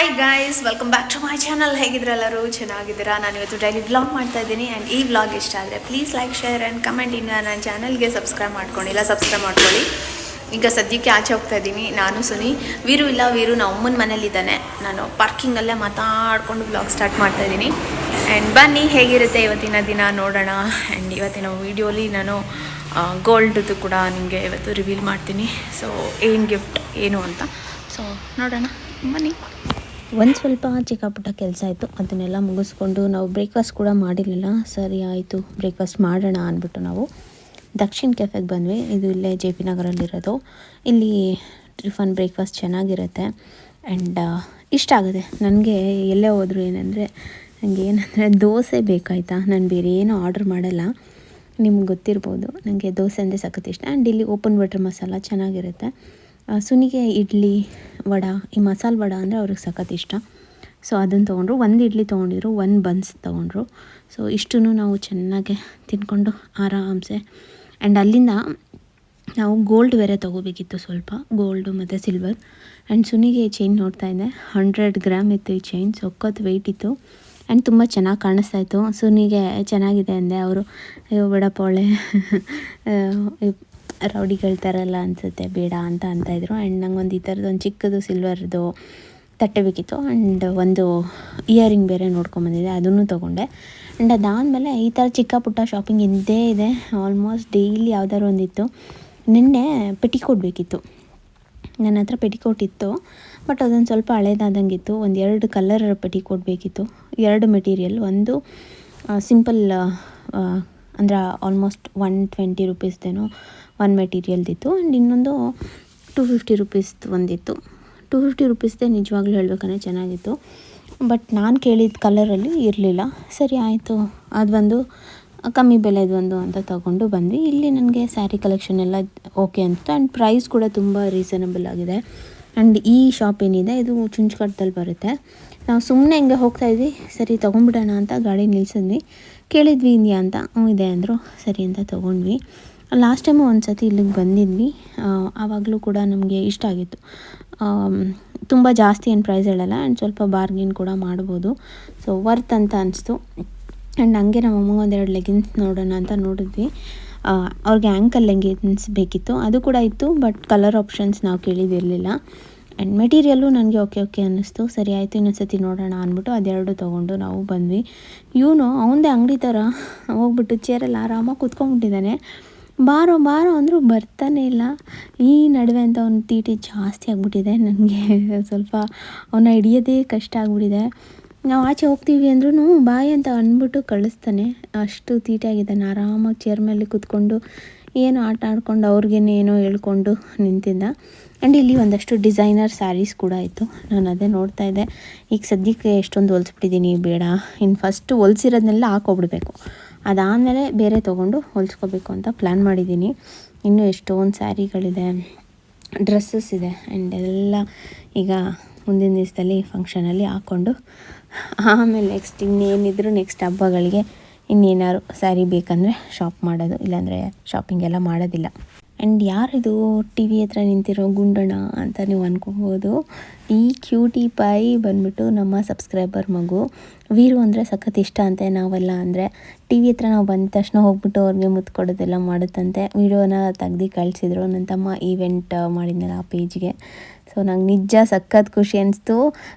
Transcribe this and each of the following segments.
Hi guys, welcome back to my channel. ಹೇಗಿದ್ರೆ ಎಲ್ಲರೂ ಚೆನ್ನಾಗಿದ್ದೀರಾ? ನಾನು ಇವತ್ತು ಡೈಲಿ ವ್ಲಾಗ್ ಮಾಡ್ತಾ ಇದ್ದೀನಿ. ಆ್ಯಂಡ್ ಈ ವ್ಲಾಗ್ ಇಷ್ಟ ಆದರೆ please like, share and comment. ಇನ್ನು ನನ್ನ ಚಾನಲ್ಗೆ ಸಬ್ಸ್ಕ್ರೈಬ್ ಮಾಡ್ಕೊಳ್ಳಿ. ಈಗ ಸದ್ಯಕ್ಕೆ ಆಚೆ ಹೋಗ್ತಾ ಇದ್ದೀನಿ ನಾನು, ಸುನಿ. ವೀರು ಇಲ್ಲ, ವೀರು ನಮ್ಮ ಅಮ್ಮನ ಮನೇಲಿದ್ದಾನೆ. ನಾನು ಪಾರ್ಕಿಂಗಲ್ಲೇ ಮಾತಾಡಿಕೊಂಡು ವ್ಲಾಗ್ ಸ್ಟಾರ್ಟ್ ಮಾಡ್ತಾ ಇದ್ದೀನಿ. ಆ್ಯಂಡ್ ಬನ್ನಿ, ಹೇಗಿರುತ್ತೆ ಇವತ್ತಿನ ದಿನ ನೋಡೋಣ. ಆ್ಯಂಡ್ ಇವತ್ತಿನ ವೀಡಿಯೋಲಿ ನಾನು ಗೋಲ್ಡ್ದು ಕೂಡ ನಿಮಗೆ ಇವತ್ತು ರಿವೀಲ್ ಮಾಡ್ತೀನಿ. ಸೊ ಏನು ಗಿಫ್ಟ್ ಏನು ಅಂತ ಸೊ ನೋಡೋಣ, ಬನ್ನಿ. ಒಂದು ಸ್ವಲ್ಪ ಚಿಕ್ಕ ಪುಟ್ಟ ಕೆಲಸ ಇತ್ತು, ಅದನ್ನೆಲ್ಲ ಮುಗಿಸ್ಕೊಂಡು ನಾವು ಬ್ರೇಕ್ಫಾಸ್ಟ್ ಕೂಡ ಮಾಡಿರಲಿಲ್ಲ. ಸರಿ ಆಯಿತು, ಬ್ರೇಕ್ಫಾಸ್ಟ್ ಮಾಡೋಣ ಅಂದ್ಬಿಟ್ಟು ನಾವು ದಕ್ಷಿಣ್ ಕೆಫೆಗೆ ಬಂದ್ವಿ. ಇದು ಇಲ್ಲೇ ಜೆ ಪಿ ನಗರಲ್ಲಿರೋದು. ಇಲ್ಲಿ ಟಿಫನ್ ಬ್ರೇಕ್ಫಾಸ್ಟ್ ಚೆನ್ನಾಗಿರುತ್ತೆ ಆ್ಯಂಡ್ ಇಷ್ಟ ಆಗುತ್ತೆ ನನಗೆ. ಎಲ್ಲೇ ಹೋದರೂ ಏನಂದರೆ ದೋಸೆ ಬೇಕಾಯ್ತಾ, ನಾನು ಬೇರೆ ಏನೂ ಆರ್ಡ್ರ್ ಮಾಡಲ್ಲ. ನಿಮ್ಗೆ ಗೊತ್ತಿರ್ಬೋದು, ನನಗೆ ದೋಸೆ ಅಂದರೆ ಸಖತ್ ಇಷ್ಟ. ಆ್ಯಂಡ್ ಇಲ್ಲಿ ಓಪನ್ ಬಟರ್ ಮಸಾಲ ಚೆನ್ನಾಗಿರುತ್ತೆ. ಸುನಿಗೆ ಇಡ್ಲಿ ವಡೆ, ಈ ಮಸಾಲೆ ವಡೆ ಅಂದರೆ ಅವ್ರಿಗೆ ಸಖತ್ ಇಷ್ಟ. ಸೊ ಅದನ್ನು ತೊಗೊಂಡ್ರು. ಒಂದು ಇಡ್ಲಿ ತೊಗೊಂಡಿದ್ರು, ಒಂದು ಬನ್ಸ್ ತೊಗೊಂಡ್ರು. ಸೊ ಇಷ್ಟೂ ನಾವು ಚೆನ್ನಾಗೆ ತಿಂದ್ಕೊಂಡು ಆರಾಮ್ಸೆ. ಆ್ಯಂಡ್ ಅಲ್ಲಿಂದ ನಾವು ಗೋಲ್ಡ್ ಬೇರೆ ತೊಗೋಬೇಕಿತ್ತು, ಸ್ವಲ್ಪ ಗೋಲ್ಡು ಮತ್ತು ಸಿಲ್ವರ್. ಆ್ಯಂಡ್ ಸುನಿಗೆ ಚೈನ್ ನೋಡ್ತಾ ಇದ್ದೆ, 100 ಗ್ರಾಮ್ ಇತ್ತು ಈ ಚೈನ್. ಸಖತ್ ವೆಯ್ಟ್ ಇತ್ತು ಆ್ಯಂಡ್ ತುಂಬ ಚೆನ್ನಾಗಿ ಕಾಣಿಸ್ತಾಯಿತ್ತು. ಸುನಿಗೆ ಚೆನ್ನಾಗಿದೆ ಅಂದೆ. ಅವರು ಅಯ್ಯೋ ಬೇಡಪ್ಪ, ಒಳ್ಳೆ ರೌಡಿಗಳ ಥರ ಎಲ್ಲ ಅನಿಸುತ್ತೆ, ಬೇಡ ಅಂತಾಯಿದ್ರು. ಆ್ಯಂಡ್ ನಂಗೊಂದು ಈ ಥರದ್ದು ಒಂದು ಚಿಕ್ಕದು ಸಿಲ್ವರ್ದು ತಟ್ಟೆ ಬೇಕಿತ್ತು. ಆ್ಯಂಡ್ ಒಂದು ಇಯರಿಂಗ್ ಬೇರೆ ನೋಡ್ಕೊಂಬಂದಿದೆ, ಅದನ್ನು ತೊಗೊಂಡೆ. ಆ್ಯಂಡ್ ಅದಾದಮೇಲೆ ಈ ಥರ ಚಿಕ್ಕ ಪುಟ್ಟ ಶಾಪಿಂಗ್ ಇದ್ದೇ ಇದೆ. ಆಲ್ಮೋಸ್ಟ್ ಡೈಲಿ ಯಾವ್ದಾದ್ರು ಒಂದಿತ್ತು. ನಿನ್ನೆ ಪೆಟಿಕೋಟ್ ಬೇಕಿತ್ತು, ನನ್ನ ಹತ್ರ ಪೆಟಿಕೋಟ್ ಇತ್ತು, ಬಟ್ ಅದೊಂದು ಸ್ವಲ್ಪ ಹಳೇದಾದಂಗಿತ್ತು. ಒಂದು 2 ಕಲರ್ ಪೆಟಿಕೋಟ್ ಬೇಕಿತ್ತು, 2 ಮೆಟೀರಿಯಲ್. ಒಂದು ಸಿಂಪಲ್ ಅಂದರೆ ಆಲ್ಮೋಸ್ಟ್ 120 ರುಪೀಸ್ದೇನೋ ಒಂದು ಮೆಟೀರಿಯಲ್ದಿತ್ತು. ಆ್ಯಂಡ್ ಇನ್ನೊಂದು 250 ರುಪೀಸ್ದು ಒಂದಿತ್ತು. 250 ರುಪೀಸ್ದೇ ನಿಜವಾಗ್ಲೂ ಹೇಳ್ಬೇಕಂದ್ರೆ ಚೆನ್ನಾಗಿತ್ತು, ಬಟ್ ನಾನು ಕೇಳಿದ ಕಲರಲ್ಲಿ ಇರಲಿಲ್ಲ. ಸರಿ ಆಯಿತು, ಅದೊಂದು ಕಮ್ಮಿ ಬೆಲೆದೊಂದು ಅಂತ ತೊಗೊಂಡು ಬಂದ್ವಿ. ಇಲ್ಲಿ ನನಗೆ ಸ್ಯಾರಿ ಕಲೆಕ್ಷನ್ ಎಲ್ಲ ಓಕೆ ಅಂತ. ಆ್ಯಂಡ್ ಪ್ರೈಸ್ ಕೂಡ ತುಂಬ ರೀಸನಬಲ್ ಆಗಿದೆ. ಆ್ಯಂಡ್ ಈ ಶಾಪ್ ಏನಿದೆ ಇದು ಚುಂಚ್ಕಟ್ಟದಲ್ಲಿ ಬರುತ್ತೆ. ನಾವು ಸುಮ್ಮನೆ ಹಿಂಗೆ ಹೋಗ್ತಾಯಿದ್ವಿ, ಸರಿ ತೊಗೊಂಡ್ಬಿಡೋಣ ಅಂತ ಗಾಡಿ ನಿಲ್ಸಿದ್ವಿ. ಕೇಳಿದ್ವಿ ಇದೆಯಾ ಅಂತ, ಇದೆ ಅಂದರು. ಸರಿ ಅಂತ ತೊಗೊಂಡ್ವಿ. ಲಾಸ್ಟ್ ಟೈಮು ಒಂದು ಸತಿ ಇಲ್ಲಿಗೆ ಬಂದಿದ್ವಿ, ಆವಾಗಲೂ ಕೂಡ ನಮಗೆ ಇಷ್ಟ ಆಗಿತ್ತು. ತುಂಬ ಜಾಸ್ತಿ ಏನು ಪ್ರೈಸ್ ಹೇಳಲ್ಲ ಆ್ಯಂಡ್ ಸ್ವಲ್ಪ ಬಾರ್ಗಿನ್ ಕೂಡ ಮಾಡ್ಬೋದು. ಸೊ ವರ್ತ್ ಅಂತ ಅನಿಸ್ತು. ಆ್ಯಂಡ್ ಹಂಗೆ ನಮ್ಮ ಅಮ್ಮಗೆ 2 ಲೆಗಿನ್ಸ್ ನೋಡೋಣ ಅಂತ ನೋಡಿದ್ವಿ. ಅವ್ರಿಗೆ ಆ್ಯಂಕಲ್ ಲೆಗಿನ್ಸ್ ಬೇಕಿತ್ತು, ಅದು ಕೂಡ ಇತ್ತು, ಬಟ್ ಕಲರ್ ಆಪ್ಷನ್ಸ್ ನಾವು ಕೇಳಿದಿರಲಿಲ್ಲ. ಆ್ಯಂಡ್ ಮೆಟೀರಿಯಲ್ಲು ನನಗೆ ಓಕೆ ಅನ್ನಿಸ್ತು. ಸರಿ ಆಯಿತು, ಇನ್ನೊಂದ್ಸತಿ ನೋಡೋಣ ಅಂದ್ಬಿಟ್ಟು ಅದೆರಡು ತೊಗೊಂಡು ನಾವು ಬಂದ್ವಿ. ಇವನು ಅವನದೇ ಅಂಗಡಿ ಥರ ಹೋಗ್ಬಿಟ್ಟು ಚೇರಲ್ಲಿ ಆರಾಮಾಗಿ ಕೂತ್ಕೊಂಡ್ಬಿಟ್ಟಿದ್ದಾನೆ. ಬಾರೋ ಅಂದರೂ ಬರ್ತಾನೆ ಇಲ್ಲ. ಈ ನಡುವೆ ಅಂತ ಅವ್ನ ತೀಟೆ ಜಾಸ್ತಿ ಆಗಿಬಿಟ್ಟಿದೆ. ನನಗೆ ಸ್ವಲ್ಪ ಅವನ್ನ ಹಿಡಿಯೋದೇ ಕಷ್ಟ ಆಗಿಬಿಟ್ಟಿದೆ. ನಾವು ಆಚೆ ಹೋಗ್ತೀವಿ ಅಂದ್ರೂ ಬಾಯ್ ಅಂತ ಅಂದ್ಬಿಟ್ಟು ಕಳಿಸ್ತಾನೆ, ಅಷ್ಟು ತೀಟೆ ಆಗಿದ್ದಾನೆ. ಆರಾಮಾಗಿ ಚೇರ್ ಮೇಲೆ ಕೂತ್ಕೊಂಡು ಏನೋ ಆಟ ಆಡ್ಕೊಂಡು ಅವ್ರಿಗೇನೆ ಏನೋ ಹೇಳ್ಕೊಂಡು ನಿಂತಿದ್ದ. ಆ್ಯಂಡ್ ಇಲ್ಲಿ ಒಂದಷ್ಟು ಡಿಸೈನರ್ ಸ್ಯಾರೀಸ್ ಕೂಡ ಇತ್ತು. ನಾನು ಅದೇ ನೋಡ್ತಾ ಇದ್ದೆ. ಈಗ ಸದ್ಯಕ್ಕೆ ಎಷ್ಟೊಂದು ಹೊಲಿಸ್ಬಿಟ್ಟಿದ್ದೀನಿ, ಬೇಡ, ಇನ್ನು ಫಸ್ಟು ಹೊಲಿಸಿರೋದನ್ನೆಲ್ಲ ಹಾಕೋಬಿಡ್ಬೇಕು, ಅದಾದಮೇಲೆ ಬೇರೆ ತೊಗೊಂಡು ಹೊಲಿಸ್ಕೋಬೇಕು ಅಂತ ಪ್ಲ್ಯಾನ್ ಮಾಡಿದ್ದೀನಿ. ಇನ್ನೂ ಎಷ್ಟೊಂದು ಸ್ಯಾರಿಗಳಿದೆ, ಡ್ರೆಸ್ಸಸ್ ಇದೆ. ಆ್ಯಂಡ್ ಎಲ್ಲ ಈಗ ಮುಂದಿನ ದಿವಸದಲ್ಲಿ ಫಂಕ್ಷನಲ್ಲಿ ಹಾಕ್ಕೊಂಡು ಆಮೇಲೆ ನೆಕ್ಸ್ಟ್ ಹಬ್ಬಗಳಿಗೆ ಇನ್ನೇನಾದ್ರು ಸ್ಯಾರಿ ಬೇಕಂದರೆ ಶಾಪ್ ಮಾಡೋದು, ಇಲ್ಲಾಂದರೆ ಶಾಪಿಂಗ್ ಎಲ್ಲ ಮಾಡೋದಿಲ್ಲ. ಆ್ಯಂಡ್ ಯಾರಿದು ಟಿ ವಿ ಹತ್ರ ನಿಂತಿರೋ ಗುಂಡಣ್ಣ ಅಂತ ನೀವು ಅಂದ್ಕೋಬೋದು. ಈ ಕ್ಯೂಟಿ ಪೈ ಬಂದ್ಬಿಟ್ಟು ನಮ್ಮ ಸಬ್ಸ್ಕ್ರೈಬರ್ ಮಗು. ವೀರು ಅಂದರೆ ಸಖತ್ ಇಷ್ಟ ಅಂತೆ. ನಾವೆಲ್ಲ ಅಂದರೆ ಟಿ ವಿ ಹತ್ರ ನಾವು ಬಂದ ತಕ್ಷಣ ಹೋಗ್ಬಿಟ್ಟು ಅವ್ರಿಗೆ ಮುತ್ತು ಕೊಡೋದೆಲ್ಲ ಮಾಡುತ್ತಂತೆ. ವೀಡಿಯೋನ ತೆಗ್ದು ಕಳಿಸಿದ್ರು. ನನ್ನ ತಮ್ಮ ಈವೆಂಟ್ ಮಾಡಿದ್ನಲ್ಲ ಆ ಪೇಜ್ಗೆ. ಸೊ ನಂಗೆ ನಿಜ ಸಖತ್ ಖುಷಿ ಅನಿಸ್ತು.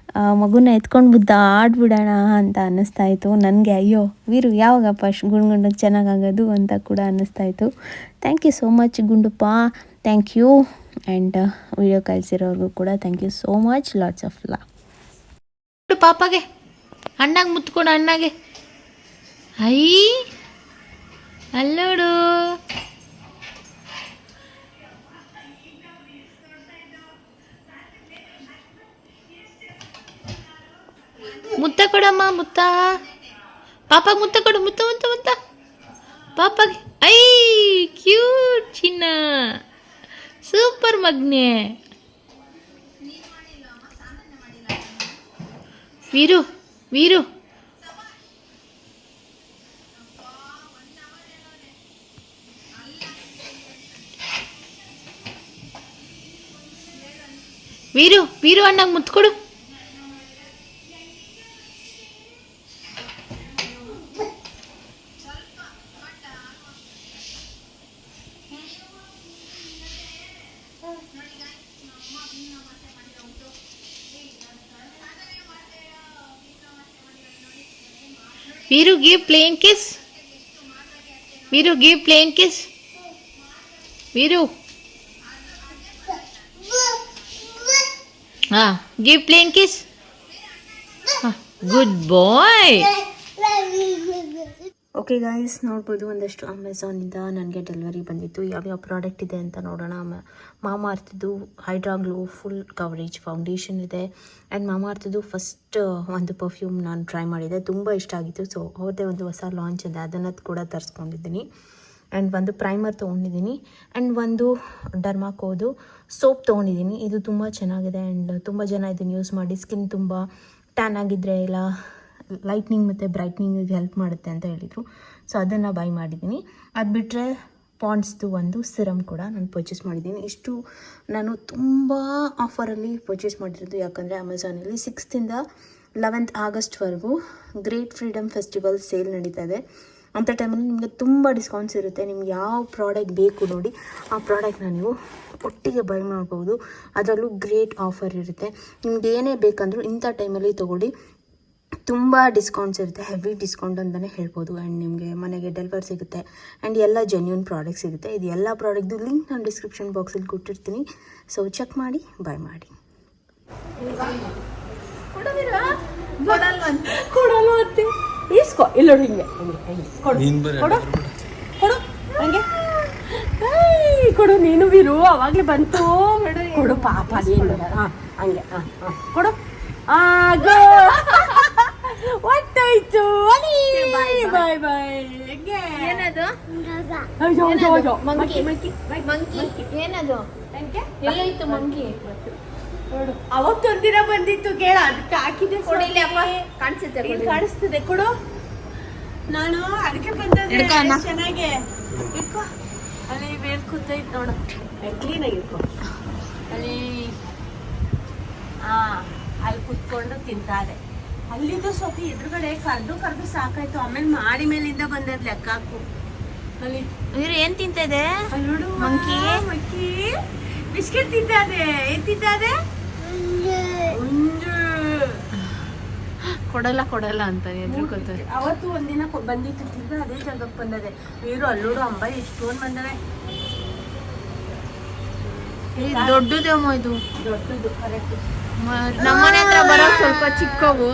ಮಗುನ ಎತ್ಕೊಂಡು ಆಡ್ಬಿಡೋಣ ಅಂತ ಅನ್ನಿಸ್ತಾಯಿತ್ತು ನನಗೆ. ಅಯ್ಯೋ ವೀರು ಯಾವಾಗಪ್ಪ ಗುಂಡಕ್ಕೆ ಚೆನ್ನಾಗಾಗೋದು ಅಂತ ಕೂಡ ಅನ್ನಿಸ್ತಾಯಿತ್ತು. Thank you so much Gunduppa, thank you. And video ಕಳಿಸಿರೋರ್ಗೂ ಕೂಡ thank you so much, lots of love. ಪಾಪಾಗೆ ಅಣ್ಣಾಗ ಮುತ್ಕೊಡು, ಅಣ್ಣಾಗೆ. ಐ ಅಲ್ಲೋಡು, ಮುತ್ತ ಕೊಡಮ್ಮ, ಮುತ್ತ ಪಾಪಾಗೆ ಮುತ್ತ ಕೊಡು, ಮುತ್ತ ಪಾಪಾಗೆ. ಐ ಕ್ಯೂಟ್ ಚಿನ್ನ, ಸೂಪರ್ ಮಗ್ನೆ. ವೀರು ವೀರು ವೀರು ವೀರು ಅಣ್ಣಗೆ ಮುತ್ಕೊಡು. Viru, give plain kiss. Viru, give plain kiss. Viru. Give plain kiss. Good boy. Okay guys, ನೋಡ್ಬೋದು ಒಂದಷ್ಟು ಅಮೆಝಾನಿಂದ ನನಗೆ ಡೆಲಿವರಿ ಬಂದಿತ್ತು. ಯಾವ್ಯಾವ ಪ್ರಾಡಕ್ಟ್ ಇದೆ ಅಂತ ನೋಡೋಣ. ಮಾಮಾಅರ್ತ್ದು hydra glow full coverage foundation ಇದೆ. ಆ್ಯಂಡ್ ಮಾಮಾಅರ್ತ್ದು ಫಸ್ಟ್ ಒಂದು ಪರ್ಫ್ಯೂಮ್ ನಾನು ಟ್ರೈ ಮಾಡಿದ್ದೆ, ತುಂಬ ಇಷ್ಟ ಆಗಿತ್ತು. ಸೊ ಅವ್ರದ್ದೇ ಒಂದು ಹೊಸ ಲಾಂಚ್ ಇದೆ, ಅದನ್ನು ಕೂಡ ತರಿಸ್ಕೊಂಡಿದ್ದೀನಿ. ಆ್ಯಂಡ್ ಒಂದು ಪ್ರೈಮರ್ ತೊಗೊಂಡಿದ್ದೀನಿ. ಆ್ಯಂಡ್ ಒಂದು ಡರ್ಮಾಕೋದು ಸೋಪ್ ತೊಗೊಂಡಿದ್ದೀನಿ. ಇದು ತುಂಬ ಚೆನ್ನಾಗಿದೆ. ಆ್ಯಂಡ್ ತುಂಬ ಜನ ಇದನ್ನು ಯೂಸ್ ಮಾಡಿ ಸ್ಕಿನ್ ತುಂಬ ಟ್ಯಾನ್ ಆಗಿದ್ದರೆ ಇಲ್ಲ ಲೈಟ್ನಿಂಗ್ ಮತ್ತು ಬ್ರೈಟ್ನಿಂಗಿಗೆ ಹೆಲ್ಪ್ ಮಾಡುತ್ತೆ ಅಂತ ಹೇಳಿದರು. ಸೊ ಅದನ್ನು ಬೈ ಮಾಡಿದ್ದೀನಿ. ಅದು ಬಿಟ್ಟರೆ ಪಾಂಡ್ಸ್ದು ಒಂದು ಸಿರಮ್ ಕೂಡ ನಾನು ಪರ್ಚೇಸ್ ಮಾಡಿದ್ದೀನಿ. ಇಷ್ಟು ನಾನು ತುಂಬ ಆಫರಲ್ಲಿ ಪರ್ಚೇಸ್ ಮಾಡಿರೋದು, ಯಾಕಂದರೆ ಅಮೆಝಾನಲ್ಲಿ 6th 11th ಆಗಸ್ಟ್ವರೆಗೂ ಗ್ರೇಟ್ ಫ್ರೀಡಮ್ ಫೆಸ್ಟಿವಲ್ ಸೇಲ್ ನಡೀತಾ ಇದೆ. ಅಂಥ ಟೈಮಲ್ಲಿ ನಿಮಗೆ ತುಂಬ ಡಿಸ್ಕೌಂಟ್ಸ್ ಇರುತ್ತೆ. ನಿಮ್ಗೆ ಯಾವ ಪ್ರಾಡಕ್ಟ್ ಬೇಕು ನೋಡಿ ಆ ಪ್ರಾಡಕ್ಟ್ನ ನೀವು ಒಟ್ಟಿಗೆ ಬೈ ಮಾಡ್ಬೋದು. ಅದರಲ್ಲೂ ಗ್ರೇಟ್ ಆಫರ್ ಇರುತ್ತೆ. ನಿಮ್ಗೆ ಏನೇ ಬೇಕಂದರೂ ಇಂಥ ಟೈಮಲ್ಲಿ ತೊಗೊಳ್ಳಿ, ತುಂಬ ಡಿಸ್ಕೌಂಟ್ಸ್ ಇರುತ್ತೆ, ಹೆವಿ ಡಿಸ್ಕೌಂಟ್ ಅಂತಲೇ ಹೇಳ್ಬೋದು. ಆ್ಯಂಡ್ ನಿಮಗೆ ಮನೆಗೆ ಡೆಲಿವರ್ ಸಿಗುತ್ತೆ. ಆ್ಯಂಡ್ ಎಲ್ಲ ಜೆನ್ಯೂನ್ ಪ್ರಾಡಕ್ಟ್ ಸಿಗುತ್ತೆ. ಇದು ಎಲ್ಲ ಪ್ರಾಡಕ್ಟ್ದು ಲಿಂಕ್ ನಾನು ಡಿಸ್ಕ್ರಿಪ್ಷನ್ ಬಾಕ್ಸಲ್ಲಿ ಕೊಟ್ಟಿರ್ತೀನಿ. ಸೊ ಚೆಕ್ ಮಾಡಿ ಬೈ ಮಾಡಿ. ಇಸ್ಕೊ ಇಲ್ಲ ಹಿಂಗೆ ಕೊಡು ಕೊಡು ಹಂಗೆ ಕೊಡು. ನೀನು ವೀರು ಅವಾಗಲೇ ಬಂತು ಕೊಡು ಪಾಪ ಅದೇನು. ಹಾಂ ಹಂಗೆ ಹಾಂ ಹಾಂ ಕೊಡು. ಒಟ್ಟಾಯ್ತು. ಬಾಯ್ ಬಾಯ್. ಏನದು ಮಂಕಿ ಮಂಕಿ ಮಂಕಿ ಏನದು? ಎಲ್ಲೋಯ್ತು ಮಂಕಿ? ಅವತ್ತೊಂದಿನ ಬಂದಿತ್ತು ಕೇಳ, ಅದಕ್ಕೆ ಹಾಕಿದೆ. ಕೊಡಿಲಿ ಅಪ್ಪ, ಕಾಣಿಸುತ್ತೆ, ಕಾಣಿಸ್ತದೆ. ಕೊಡು. ನಾನು ಅದಕ್ಕೆ ಬಂದದ್ದು ಚೆನ್ನಾಗಿ ಇಟ್ಕೋ. ಅಲ್ಲಿ ಬೇರೆ ಕೂತೈತೆ ನೋಡು, ಕ್ಲೀನಾಗಿ ಇಟ್ಕೋ. ಅಲ್ಲಿ ಅಲ್ಲಿ ಕುತ್ಕೊಂಡು ತಿಂತಾರೆ. ಅಲ್ಲಿಂದ ಸ್ವಲ್ಪ ಎದುರುಗಡೆ ಕರ್ದು ಸಾಕಾಯ್ತು. ಆಮೇಲೆ ಮಾಡಿ ಮೇಲಿಂದ ಬಂದದ್ ಲೆಕ್ಕ ಹಾಕು. ಅಲ್ಲಿ ಏನ್ ತಿಂತ ಇದೆ ನೋಡು, ಮಂಕಿ. Monkey biscuit ತಿಂತಾದೆ. ಏನ್ ತಿಂತಾದೆ? ಕೊಡಲ್ಲ ಅಂತ ಎದುರುಕೋತಾರೆ. ಅವತ್ತು ಒಂದಿನ ಬಂದಿತ್ತು ತಿಂದ್ರೆ ಅದೇ ಜಾಗಕ್ಕೆ ಬಂದದೆ. ವೀರು ಅಲ್ಲೋಡು ಅಂಬ ಎಷ್ಟೊಂದು ಬಂದವೆ. ದೊಡ್ಡದೇಮೋ ಇದು. ದೊಡ್ಡದು ಕರೆಕ್ಟ್. ನಮ್ಮನೆ ಹತ್ರ ಬರೋ ಸ್ವಲ್ಪ ಚಿಕ್ಕವು,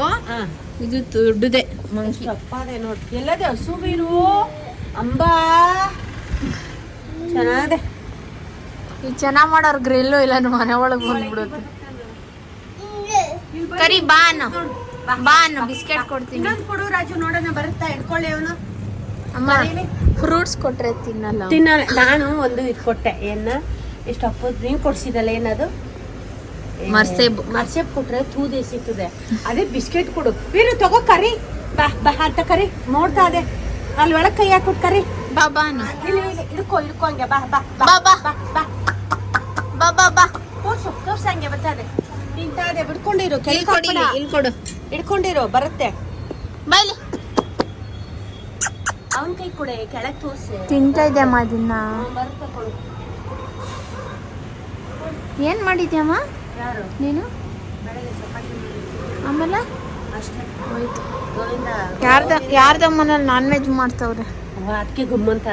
ಇದು ದೊಡ್ಡದೆ ಮಂಕಿ. ಅಪ್ಪದೆ ನೋಡಿ. ಎಲ್ಲದೆ ಹಸು ವೀರು ಅಂಬ ಚೆನ್ನಾಗಿದೆ. ಈಗ ಚೆನ್ನಾಗ್ ಮಾಡೋರ್ ಗ್ರಿಲ್ಲು ಇಲ್ಲ ಮನೆ ಒಳಗೆ ಬಂದ್ಬಿಡುತ್ತೆ. ಕರಿ ಬಾನು ಬಿಸ್ಕೆಟ್ ಕೊಡ್ತೀನಿ. ಇನ್ನೊಂದು ಕೊಡು ರಾಜು, ನೋಡೋಣ ಬರುತ್ತಾ. ಇಟ್ಕೊಳ್ಳಿ ಅವನು. ಅಮ್ಮ ಫ್ರೂಟ್ಸ್ ಕೊಟ್ರೆ ತಿನ್ನಲ್ಲ. ನಾನು ಒಂದು ಇದು ಕೊಟ್ಟೆ. ಎಷ್ಟು ಅಪ್ಪದ ನೀನು ಕೊಡ್ಸಿದಲ್ಲ, ಏನದು ಮರ್ಸೇಬ್ ಕೊಟ್ರೆ ತೂದೆ ಸಿಗ್ತದೆ. ಅದೇ ಬಿಸ್ಕೆಟ್ ಕೊಡು. ವೀರು ತಗೋ ಕರಿ. ಬಾ ಅಂತ ಕರಿ. ನೋಡ್ತಾ ಅದೇ ಅಲ್ಲಿ ಒಳಗೆ ಕೈ ಹಾಕ್ಬಿಟ್ಟು ಕರಿ. ಬಾಬಾನು ಇಡ್ಕೊ ಹಂಗೆ. ಬಾ ಬಾ ಬಾ ಬಾ ಬಾ ಬಾ ಬಾ ತೋರ್ಸು ಹಂಗೆ ಬರ್ತದೆ. ತಿಂತಾದೆ. ಬಿಡ್ಕೊಂಡಿರು. ಇಲ್ಲಿ ಕೊಡು. ಹಿಡ್ಕೊಂಡಿರು, ಬರುತ್ತೆ. ಬೈಲಿ ಅವನ್ ಕೈ ಕೊಡೆ, ಕೆಳಗೆ ತೋರ್ಸಿ. ತಿಂತಾ ಇದ್ಯಮ್ಮ ಅದನ್ನ. ಬರುತ್ತೆ ಕೊಡು. ಏನ್ ಮಾಡಿದ್ಯಮ್ಮ ಯಾರು? ನೀನು ಬೆಳಗ್ಗೆ ಚಪಾತಿ ಆಮೇಲೆ ಅಷ್ಟೇ ಹೋಯ್ತು. ಗೋವಿಂದ ಯಾರ್ದ ಮನೇಲಿ ನಾನ್ ವೆಜ್ ಮಾಡ್ತಾವ್ರೆ. ಅದಕ್ಕೆ ಗುಮ್ಮಂತ.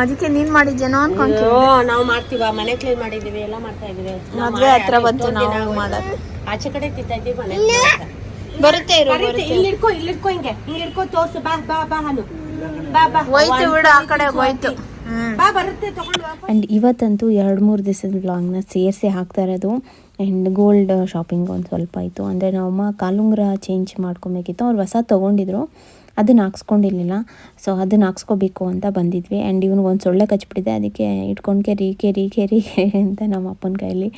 ಅದಕ್ಕೆ ನೀನ್ ಮಾಡಿದ್ಯೇನೋ ಅನ್ಕೊಂತೀನಿ. ನಾವು ಮಾಡ್ತೀವ, ಮನೆ ಕ್ಲೀನ್ ಮಾಡಿದೀವಿ, ಎಲ್ಲ ಮಾಡ್ತಾ ಇದೀವಿ. ಮದ್ವೆ ಹತ್ರ ಬಂತು ನಾವು ಮಾಡೋದು. ಆಚೆ ಕಡೆ ತಿಂತಾ ಇದ್ದೀವಿ, ಮನೆ ಬರುತ್ತೆ. ಇಲ್ಲಿ ಇಟ್ಕೋ ಹಿಂಗೆ ಇಟ್ಕೋ ತೋರ್ಸು. ಬಾ ಬಾ ಬಾ ಹಾನು. ಬಾ ಬಾ ಹೋಯ್ತು ಬಿಡು, ಆ ಕಡೆ ಹೋಯ್ತು. ಬಾ ಬರುತ್ತೆ ತಗೊಂಡು. ಆ್ಯಂಡ್ ಇವತ್ತಂತೂ 2-3 ದಿವಸದ ವ್ಲಾಗ್ನ ಸೇರಿಸಿ ಹಾಕ್ತಾ ಇರೋದು. ಆ್ಯಂಡ್ ಗೋಲ್ಡ್ ಶಾಪಿಂಗ್ ಒಂದು ಸ್ವಲ್ಪ ಆಯಿತು. ಅಂದರೆ ನಮ್ಮಮ್ಮ ಕಾಲುಂಗ್ರ ಚೇಂಜ್ ಮಾಡ್ಕೊಬೇಕಿತ್ತು. ಅವ್ರು ಹೊಸ ತೊಗೊಂಡಿದ್ರು, ಅದನ್ನು ಹಾಕ್ಸ್ಕೊಂಡಿರಲಿಲ್ಲ. ಸೊ ಅದನ್ನು ಹಾಕ್ಸ್ಕೋಬೇಕು ಅಂತ ಬಂದಿದ್ವಿ. ಆ್ಯಂಡ್ ಇವನಿಗೆ ಒಂದು ಸೊಳ್ಳೆ ಕಚ್ಬಿಟ್ಟಿದೆ. ಅದಕ್ಕೆ ಇಟ್ಕೊಂಡು ಕೆರಿ ಅಂತ ನಮ್ಮ ಅಪ್ಪನ ಕೈಯಲ್ಲಿ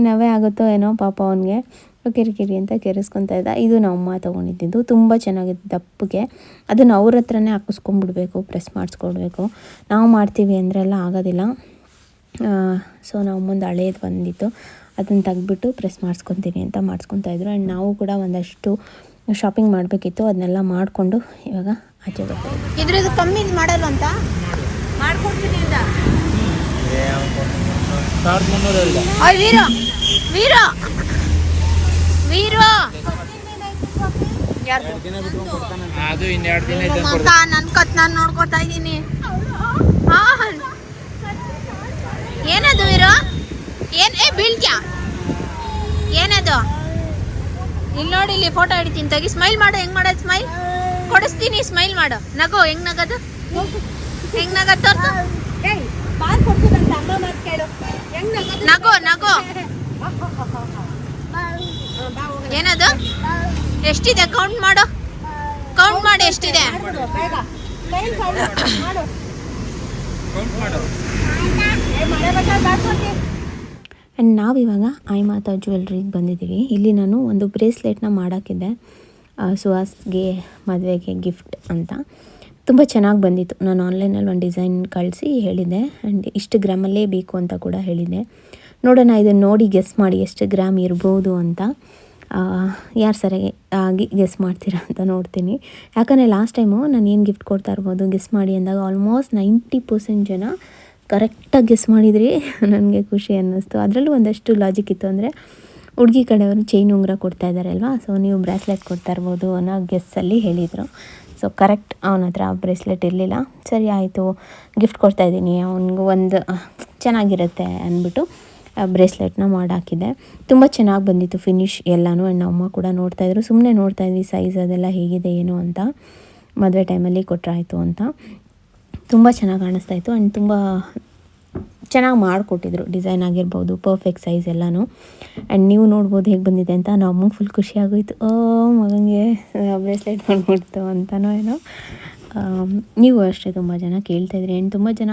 ನವೇ ಆಗುತ್ತೋ ಏನೋ ಪಾಪ ಅವನಿಗೆ ಕೆರಿ ಅಂತ ಕೆರೆಸ್ಕೊತಾ ಇದ್ದ. ಇದು ನಮ್ಮಮ್ಮ ತೊಗೊಂಡಿದ್ದು, ತುಂಬ ಚೆನ್ನಾಗಿದೆ ದಪ್ಪಗೆ. ಅದನ್ನು ಅವ್ರ ಹತ್ರನೇ ಹಾಕಿಸ್ಕೊಂಡ್ಬಿಡ್ಬೇಕು, ಪ್ರೆಸ್ ಮಾಡಿಸ್ಕೊಡ್ಬೇಕು. ನಾವು ಮಾಡ್ತೀವಿ ಅಂದರೆ ಎಲ್ಲ ಆಗೋದಿಲ್ಲ. ಸೊ ನಾವು ಮುಂದೆ ಹಳೇದು ಬಂದಿತ್ತು, ಅದನ್ನು ತೆಗ್ದುಬಿಟ್ಟು ಪ್ರೆಸ್ ಮಾಡಿಸ್ಕೊತೀನಿ ಅಂತ ಮಾಡಿಸ್ಕೊತಾಯಿದ್ರು. ಆ್ಯಂಡ್ ನಾವು ಕೂಡ ಒಂದಷ್ಟು ಶಾಪಿಂಗ್ ಮಾಡಬೇಕಿತ್ತು, ಅದನ್ನೆಲ್ಲ ಮಾಡಿಕೊಂಡು ಇವಾಗ ಆಚೆ ಬರ್ತೀವಿ. ಇದ್ರದ್ದು ಕಮ್ಮಿ ಮಾಡಲ್ಲ ಅಂತ ಮಾಡ್ಕೊಡ್ತೀನಿ. ವೀರು ವೀರು ವೀರು ಅದು ಇನ್ನೆರಡು ದಿನ ಇದ್ದಂಗೆ ಮಗ ನನ್ನ ಕತ್ ನಾನು ನೋಡ್ಕೊತಾ ಇದ್ದೀನಿ. ಏನದು ಇರೋ ಬೀಳ್ತ್ಯಾ ಏನದು? ಇಲ್ಲಿ ನೋಡಿ, ಇಲ್ಲಿ ಫೋಟೋ ಹಿಡಿತೀನಿ, ತೆಗಿ. ಸ್ಮೈಲ್ ಮಾಡು. ಹೆಂಗ್ ಮಾಡೋದು ಸ್ಮೈಲ್? ಕೊಡಿಸ್ತೀನಿ, ಸ್ಮೈಲ್ ಮಾಡು. ನಗು. ಹೆಂಗ್ ನಗದು? ಹೆಂಗ್ ನಗದು ತೋರ್ಸು. ನಗು ನಗು. ಏನದು? ಎಷ್ಟಿದೆ? ಕೌಂಟ್ ಮಾಡು. ಕೌಂಟ್ ಮಾಡಿ ಎಷ್ಟಿದೆ. ಆ್ಯಂಡ್ ನಾವಿವಾಗ ಮಾತಾ ಜ್ಯುವೆಲ್ರಿಗೆ ಬಂದಿದ್ದೀವಿ. ಇಲ್ಲಿ ನಾನು ಒಂದು ಬ್ರೇಸ್ಲೆಟ್ನ ಮಾಡೋಕ್ಕಿದ್ದೆ ಸುಹಾಸ್ಗೆ ಮದುವೆಗೆ ಗಿಫ್ಟ್ ಅಂತ. ತುಂಬ ಚೆನ್ನಾಗಿ ಬಂದಿತ್ತು. ನಾನು ಆನ್ಲೈನಲ್ಲಿ ಒಂದು ಡಿಸೈನ್ ಕಳಿಸಿ ಹೇಳಿದ್ದೆ, ಆ್ಯಂಡ್ ಇಷ್ಟು ಗ್ರಾಮಲ್ಲೇ ಬೇಕು ಅಂತ ಕೂಡ ಹೇಳಿದ್ದೆ. ನೋಡೋಣ, ಇದನ್ನು ನೋಡಿ ಗೆಸ್ ಮಾಡಿ ಎಷ್ಟು ಗ್ರಾಮ್ ಇರ್ಬೋದು ಅಂತ. ಯಾರು ಸರಿಯಾಗಿ ಆಗಿ ಗೆಸ್ ಮಾಡ್ತೀರಾ ಅಂತ ನೋಡ್ತೀನಿ. ಯಾಕಂದರೆ ಲಾಸ್ಟ್ ಟೈಮು ನಾನು ಏನು ಗಿಫ್ಟ್ ಕೊಡ್ತಾ ಇರ್ಬೋದು ಗೆಸ್ ಮಾಡಿ ಅಂದಾಗ ಆಲ್ಮೋಸ್ಟ್ 90% ಜನ ಕರೆಕ್ಟಾಗಿ ಗೆಸ್ ಮಾಡಿದ್ರಿ. ನನಗೆ ಖುಷಿ ಅನ್ನಿಸ್ತು. ಅದರಲ್ಲೂ ಒಂದಷ್ಟು ಲಾಜಿಕ್ ಇತ್ತು. ಅಂದರೆ ಹುಡುಗಿ ಕಡೆಯವರು ಚೈನ್ ಉಂಗುರ ಕೊಡ್ತಾ ಇದ್ದಾರೆ ಅಲ್ವಾ, ಸೊ ನೀವು ಬ್ರಾಸ್ಲೆಟ್ ಕೊಡ್ತಾ ಇರ್ಬೋದು ಅನ್ನೋ ಗೆಸ್ಸಲ್ಲಿ ಹೇಳಿದರು. ಸೊ ಕರೆಕ್ಟ್, ಅವನ ಹತ್ರ ಬ್ರೇಸ್ಲೆಟ್ ಇರಲಿಲ್ಲ. ಸರಿ ಆಯಿತು, ಗಿಫ್ಟ್ ಕೊಡ್ತಾಯಿದ್ದೀನಿ, ಅವ್ನಿಗೆ ಒಂದು ಚೆನ್ನಾಗಿರುತ್ತೆ ಅಂದ್ಬಿಟ್ಟು ಬ್ರೇಸ್ಲೆಟ್ನ ಮಾಡಾಕಿದ್ದೆ. ತುಂಬ ಚೆನ್ನಾಗಿ ಬಂದಿತ್ತು ಫಿನಿಶ್ ಎಲ್ಲನೂ. ಆ್ಯಂಡ್ ಅಮ್ಮ ಕೂಡ ನೋಡ್ತಾಯಿದ್ರು. ಸುಮ್ಮನೆ ನೋಡ್ತಾಯಿದ್ವಿ ಸೈಜ್ ಅದೆಲ್ಲ ಹೇಗಿದೆ ಏನು ಅಂತ. ಮದುವೆ ಟೈಮಲ್ಲಿ ಕೊಟ್ಟರಾಯಿತು ಅಂತ. ತುಂಬ ಚೆನ್ನಾಗಿ ಕಾಣಿಸ್ತಾಯಿತ್ತು. ಆ್ಯಂಡ್ ತುಂಬ ಚೆನ್ನಾಗಿ ಮಾಡಿಕೊಟ್ಟಿದ್ರು. ಡಿಸೈನ್ ಆಗಿರ್ಬೋದು, ಪರ್ಫೆಕ್ಟ್ ಸೈಜ್ ಎಲ್ಲನೂ. ಆ್ಯಂಡ್ ನೀವು ನೋಡ್ಬೋದು ಹೇಗೆ ಬಂದಿದೆ ಅಂತ. ನಾವು ಅಮ್ಮಗೆ ಫುಲ್ ಖುಷಿಯಾಗೋಯಿತು. ಮಗನಿಗೆ ಬ್ರೇಸ್ಲೆಟ್ ಮಾಡಿಬಿಡ್ತು ಅಂತನೋ ಏನೋ. ನೀವು ಅಷ್ಟೇ ತುಂಬ ಜನ ಕೇಳ್ತಾಯಿದ್ರಿ. ಆ್ಯಂಡ್ ತುಂಬ ಜನ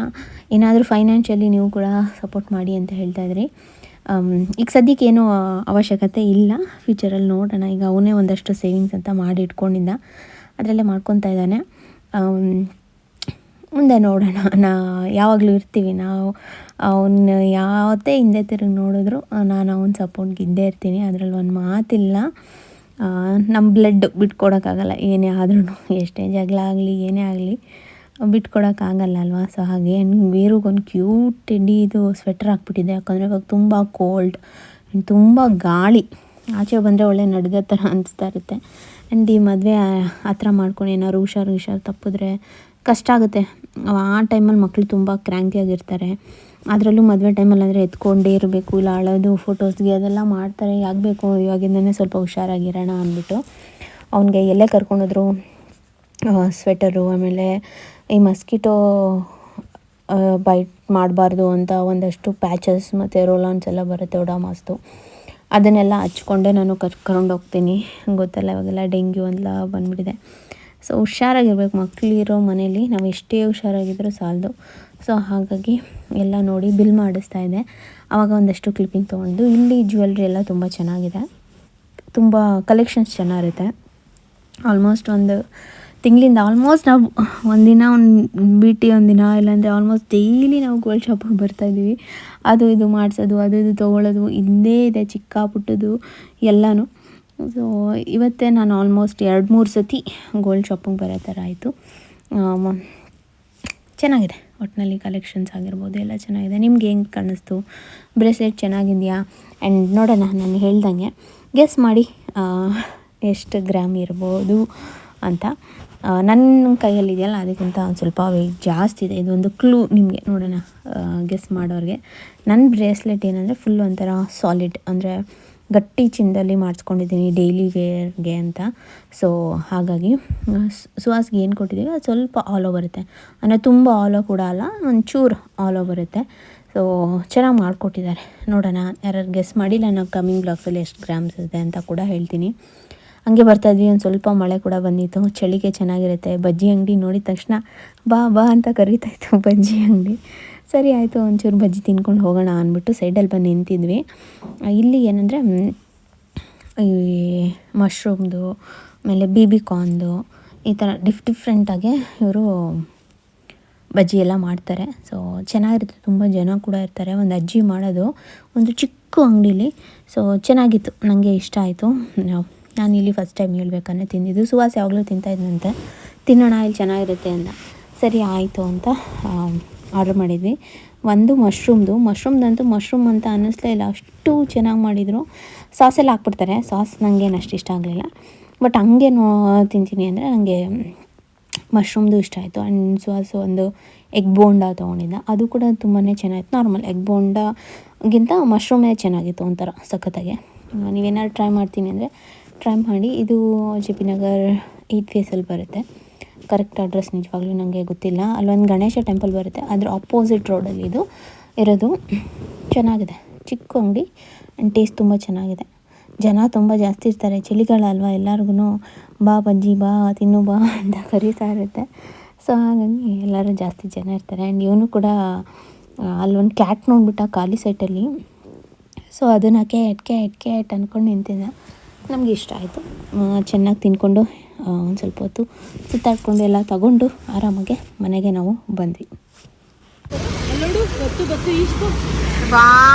ಏನಾದರೂ ಫೈನಾನ್ಷಿಯಲಿ ನೀವು ಕೂಡ ಸಪೋರ್ಟ್ ಮಾಡಿ ಅಂತ ಹೇಳ್ತಾಯಿದ್ರಿ. ಈಗ ಸದ್ಯಕ್ಕೆ ಏನೂ ಅವಶ್ಯಕತೆ ಇಲ್ಲ, ಫ್ಯೂಚರಲ್ಲಿ ನೋಡೋಣ. ಈಗ ಅವನೇ ಒಂದಷ್ಟು ಸೇವಿಂಗ್ಸ್ ಅಂತ ಮಾಡಿ ಇಟ್ಕೊಂಡಿದ್ದ, ಅದರಲ್ಲೇ ಮಾಡ್ಕೊತಾ ಇದ್ದಾನೆ. ಮುಂದೆ ನೋಡೋಣ. ಯಾವಾಗಲೂ ಇರ್ತೀವಿ ನಾವು. ಅವನು ಯಾವತ್ತೇ ಹಿಂದೆ ತಿರುಗಿ ನೋಡಿದ್ರು ನಾನು ಅವನ ಸಪೋರ್ಟ್ಗೆ ಇದ್ದೇ ಇರ್ತೀನಿ. ಅದರಲ್ಲಿ ಒಂದು ಮಾತಿಲ್ಲ. ನಮ್ಮ ಬ್ಲಡ್ ಬಿಟ್ಕೊಡೋಕ್ಕಾಗಲ್ಲ. ಏನೇ ಆದ್ರೂ, ಎಷ್ಟೇ ಜಗಳ ಆಗಲಿ ಏನೇ ಆಗಲಿ ಬಿಟ್ಕೊಡೋಕ್ಕಾಗಲ್ಲ ಅಲ್ವಾ. ಸೊ ಹಾಗೆ ವೀರುಗೊಂದು ಕ್ಯೂಟ್ ಟೆಡ್ಡಿದು ಸ್ವೆಟರ್ ಹಾಕ್ಬಿಟ್ಟಿದೆ. ಯಾಕಂದರೆ ಇವಾಗ ತುಂಬ ಕೋಲ್ಡ್ ಆ್ಯಂಡ್ ತುಂಬ ಗಾಳಿ. ಆಚೆ ಬಂದರೆ ಒಳ್ಳೆ ನಡ್ಗೋ ಥರ ಅನಿಸ್ತಾ ಇರುತ್ತೆ. ಆ್ಯಂಡ್ ಈ ಮದುವೆ ಹತ್ರ ಮಾಡ್ಕೊಂಡು ಏನಾದ್ರು ಹುಷಾರು ತಪ್ಪಿದ್ರೆ ಕಷ್ಟ ಆಗುತ್ತೆ. ಆ ಟೈಮಲ್ಲಿ ಮಕ್ಕಳು ತುಂಬ ಕ್ರ್ಯಾಂಕಿಯಾಗಿರ್ತಾರೆ. ಅದರಲ್ಲೂ ಮದುವೆ ಟೈಮಲ್ಲಿ ಅಂದರೆ ಎತ್ಕೊಂಡೇ ಇರಬೇಕು, ಇಲ್ಲ ಅಳೋದು, ಫೋಟೋಸ್ಗೆ ಅದೆಲ್ಲ ಮಾಡ್ತಾರೆ. ಆಗಬೇಕು ಇವಾಗಿಂದನೇ ಸ್ವಲ್ಪ ಹುಷಾರಾಗಿರೋಣ ಅಂದ್ಬಿಟ್ಟು ಅವನಿಗೆ ಎಲ್ಲೇ ಕರ್ಕೊಂಡೋದ್ರು ಸ್ವೆಟರು, ಆಮೇಲೆ ಈ ಮಸ್ಕಿಟೋ ಬೈಟ್ ಮಾಡಬಾರ್ದು ಅಂತ ಒಂದಷ್ಟು ಪ್ಯಾಚಸ್ ಮತ್ತು ರೋಲಾನ್ಸ್ ಎಲ್ಲ ಬರುತ್ತೆ ಒಡಾಮಾಸ್ತು, ಅದನ್ನೆಲ್ಲ ಹಚ್ಕೊಂಡೆ ನಾನು ಕರ್ಕೊಂಡು ಹೋಗ್ತೀನಿ. ಗೊತ್ತಲ್ಲ ಇವಾಗೆಲ್ಲ ಡೆಂಗ್ಯೂ ಎಲ್ಲ ಬಂದುಬಿಟ್ಟಿದೆ. ಸೊ ಹುಷಾರಾಗಿರ್ಬೇಕು. ಮಕ್ಕಳಿರೋ ಮನೇಲಿ ನಾವು ಎಷ್ಟೇ ಹುಷಾರಾಗಿದ್ದರೂ ಸಾಲದು. ಸೊ ಹಾಗಾಗಿ ಎಲ್ಲ ನೋಡಿ ಬಿಲ್ ಮಾಡಿಸ್ತಾ ಇದೆ. ಆವಾಗ ಒಂದಷ್ಟು ಕ್ಲಿಪ್ಪಿಂಗ್ ತೊಗೊಂಡು. ಇಲ್ಲಿ ಜ್ಯುವೆಲ್ರಿ ಎಲ್ಲ ತುಂಬ ಚೆನ್ನಾಗಿದೆ, ತುಂಬ ಕಲೆಕ್ಷನ್ಸ್ ಚೆನ್ನಾಗಿರುತ್ತೆ. ಆಲ್ಮೋಸ್ಟ್ ಒಂದು ತಿಂಗಳಿಂದ ಆಲ್ಮೋಸ್ಟ್ ನಾವು ಒಂದಿನ ಒಂದಿನ ಇಲ್ಲಾಂದರೆ ಆಲ್ಮೋಸ್ಟ್ ಡೈಲಿ ನಾವು ಗೋಲ್ಡ್ ಶಾಪಿಗೆ ಬರ್ತಾಯಿದ್ದೀವಿ. ಅದು ಇದು ಮಾಡಿಸೋದು, ಅದು ಇದು ತೊಗೊಳ್ಳೋದು ಇದ್ದೇ ಇದೆ, ಚಿಕ್ಕ ಪುಟ್ಟದು ಎಲ್ಲನೂ. ಸೊ ಇವತ್ತೇ ನಾನು ಆಲ್ಮೋಸ್ಟ್ 2-3 ಸತಿ ಗೋಲ್ಡ್ ಶಾಪಿಂಗ್ ಬರೋ ಥರ ಆಯಿತು. ಚೆನ್ನಾಗಿದೆ ಒಟ್ಟಿನಲ್ಲಿ, ಕಲೆಕ್ಷನ್ಸ್ ಆಗಿರ್ಬೋದು ಎಲ್ಲ ಚೆನ್ನಾಗಿದೆ. ನಿಮ್ಗೆ ಹೆಂಗೆ ಕಾಣಿಸ್ತು? ಬ್ರೇಸ್ಲೆಟ್ ಚೆನ್ನಾಗಿದೆಯಾ? ಆ್ಯಂಡ್ ನೋಡೋಣ, ನಾನು ಹೇಳ್ದಂಗೆ ಗೆಸ್ ಮಾಡಿ ಎಷ್ಟು ಗ್ರಾಮ್ ಇರ್ಬೋದು ಅಂತ. ನನ್ನ ಕೈಯಲ್ಲಿದೆಯಲ್ಲ ಅದಕ್ಕಿಂತ ಒಂದು ಸ್ವಲ್ಪ ವೆಯ್ಟ್ ಜಾಸ್ತಿ ಇದೆ. ಇದೊಂದು ಕ್ಲೂ ನಿಮಗೆ, ನೋಡೋಣ ಗೆಸ್ ಮಾಡೋರಿಗೆ. ನನ್ನ ಬ್ರೇಸ್ಲೆಟ್ ಏನಂದರೆ ಫುಲ್ ಒಂಥರ ಸಾಲಿಡ್, ಅಂದರೆ ಗಟ್ಟಿ ಚಿನ್ನದಲ್ಲಿ ಮಾಡಿಸ್ಕೊಂಡಿದ್ದೀನಿ ಡೈಲಿ ವೇರ್ಗೆ ಅಂತ. ಸೊ ಹಾಗಾಗಿ ಸುಹಾಸ್ಗೆ ಏನು ಕೊಟ್ಟಿದ್ದೀವಿ ಅದು ಸ್ವಲ್ಪ ಆಲೋ ಬರುತ್ತೆ, ಅಂದರೆ ತುಂಬ ಆಲೋ ಕೂಡ ಅಲ್ಲ, ಒಂಚೂರು ಆಲೋ ಬರುತ್ತೆ. ಸೊ ಚೆನ್ನಾಗಿ ಮಾಡಿಕೊಟ್ಟಿದ್ದಾರೆ. ನೋಡೋಣ, ಯಾರು ಗೆಸ್ ಮಾಡಿಲ್ಲ, ನಾನು ಕಮ್ಮಿಂಗ್ ಬ್ಲಾಗ್ಸಲ್ಲಿ ಎಷ್ಟು ಗ್ರಾಮ್ಸ್ ಇದೆ ಅಂತ ಕೂಡ ಹೇಳ್ತೀನಿ. ಹಂಗೆ ಬರ್ತಾಯಿದ್ವಿ, ಒಂದು ಸ್ವಲ್ಪ ಮಳೆ ಕೂಡ ಬಂದಿತ್ತು. ಚಳಿಗೆ ಚೆನ್ನಾಗಿರುತ್ತೆ. ಬಜ್ಜಿ ಅಂಗಡಿ ನೋಡಿದ ತಕ್ಷಣ ಬಾ ಅಂತ ಕರೀತಾಯಿತ್ತು ಬಜ್ಜಿ ಅಂಗಡಿ. ಸರಿ ಆಯಿತು, ಒಂಚೂರು ಬಜ್ಜಿ ತಿನ್ಕೊಂಡು ಹೋಗೋಣ ಅಂದ್ಬಿಟ್ಟು ಸೈಡಲ್ಲಿ ಬಂದು ನಿಂತಿದ್ವಿ. ಇಲ್ಲಿ ಏನಂದರೆ ಈ ಮಶ್ರೂಮ್ದು, ಆಮೇಲೆ ಬೇಬಿ ಕಾರ್ನ್ದು, ಈ ಥರ ಡಿಫ್ರೆಂಟಾಗಿ ಇವರು ಬಜ್ಜಿ ಎಲ್ಲ ಮಾಡ್ತಾರೆ. ಸೊ ಚೆನ್ನಾಗಿರುತ್ತೆ, ತುಂಬ ಜನ ಕೂಡ ಇರ್ತಾರೆ. ಒಂದು ಅಜ್ಜಿ ಮಾಡೋದು ಒಂದು ಚಿಕ್ಕ ಅಂಗಡೀಲಿ. ಸೊ ಚೆನ್ನಾಗಿತ್ತು, ನನಗೆ ಇಷ್ಟ ಆಯಿತು. ನಾನು ಇಲ್ಲಿ ಫಸ್ಟ್ ಟೈಮ್ ಹೇಳ್ಬೇಕಂದ್ರೆ ತಿಂದಿದ್ದು. ಸುಹಾಸ್ ಯಾವಾಗಲೂ ತಿಂತಾಯಿದ್ದಂತೆ, ತಿನ್ನೋಣ ಇಲ್ಲಿ ಚೆನ್ನಾಗಿರುತ್ತೆ ಅಂತ. ಸರಿ ಆಯಿತು ಅಂತ ಆರ್ಡ್ರ್ ಮಾಡಿದ್ವಿ. ಒಂದು ಮಶ್ರೂಮ್ದಂತೂ ಮಶ್ರೂಮ್ ಅಂತ ಅನ್ನಿಸ್ಲೇ ಇಲ್ಲ, ಅಷ್ಟು ಚೆನ್ನಾಗಿ ಮಾಡಿದರು. ಸಾಸೆಲ್ಲ ಹಾಕ್ಬಿಡ್ತಾರೆ, ಸಾಸ್ ನನಗೇನು ಅಷ್ಟು ಇಷ್ಟ ಆಗಲಿಲ್ಲ. ಬಟ್ ಹಂಗೇನು ತಿಂತೀನಿ ಅಂದರೆ ನನಗೆ ಮಶ್ರೂಮ್ದು ಇಷ್ಟ ಆಯಿತು. ಆ್ಯಂಡ್ ಸೊ ಒಂದು ಎಗ್ ಬೋಂಡ ತೊಗೊಂಡಿದ್ದೆ, ಅದು ಕೂಡ ತುಂಬಾ ಚೆನ್ನಾಗಿತ್ತು. ನಾರ್ಮಲ್ ಎಗ್ ಬೋಂಡಗಿಂತ ಮಶ್ರೂಮೇ ಚೆನ್ನಾಗಿತ್ತು, ಒಂಥರ ಸಖತ್ತಾಗೆ. ನೀವೇನಾದ್ರು ಟ್ರೈ ಮಾಡ್ತೀನಿ ಅಂದರೆ ಟ್ರೈ ಮಾಡಿ. ಇದು JP ನಗರ್ 8th ಫೇಸಲ್ಲಿ ಬರುತ್ತೆ. ಕರೆಕ್ಟ್ ಅಡ್ರೆಸ್ ನಿಜವಾಗ್ಲೂ ನನಗೆ ಗೊತ್ತಿಲ್ಲ. ಅಲ್ಲೊಂದು ಗಣೇಶ ಟೆಂಪಲ್ ಬರುತ್ತೆ, ಅದ್ರ ಆಪೋಸಿಟ್ ರೋಡಲ್ಲಿ ಇದು ಇರೋದು. ಚೆನ್ನಾಗಿದೆ, ಚಿಕ್ಕ ಅಂಗಡಿ ಆ್ಯಂಡ್ ಟೇಸ್ಟ್ ತುಂಬ ಚೆನ್ನಾಗಿದೆ. ಜನ ತುಂಬ ಜಾಸ್ತಿ ಇರ್ತಾರೆ, ಚಳಿಗಾಲ ಅಲ್ವಾ, ಎಲ್ಲರಿಗೂ ಬಾ ಬಜ್ಜಿ ಬಾ ತಿನ್ನು ಬಾ ಅಂತ ಕರೀತಾ ಇರುತ್ತೆ. ಸೊ ಹಾಗಾಗಿ ಎಲ್ಲರೂ ಜಾಸ್ತಿ ಜನ ಇರ್ತಾರೆ. ಆ್ಯಂಡ್ ಇವನು ಕೂಡ ಅಲ್ಲೊಂದು ಕ್ಯಾಟ್ ನೋಡ್ಬಿಟ್ಟ ಖಾಲಿ ಸೈಟಲ್ಲಿ. ಸೊ ಅದನ್ನು ಕ್ಯಾಟ್ ಅಂದ್ಕೊಂಡು ನಿಂತಿದ್ದೆ. ನಮಗೆ ಇಷ್ಟ ಆಯಿತು. ಚೆನ್ನಾಗಿ ತಿಂದ್ಕೊಂಡು ಒಂದು ಸ್ವಲ್ಪ ಹೊತ್ತು ಸುತ್ತಾಡ್ಕೊಂಡು ಎಲ್ಲ ತಗೊಂಡು ಆರಾಮಾಗೆ ಮನೆಗೆ ನಾವು ಬಂದ್ವಿ. ಬಾ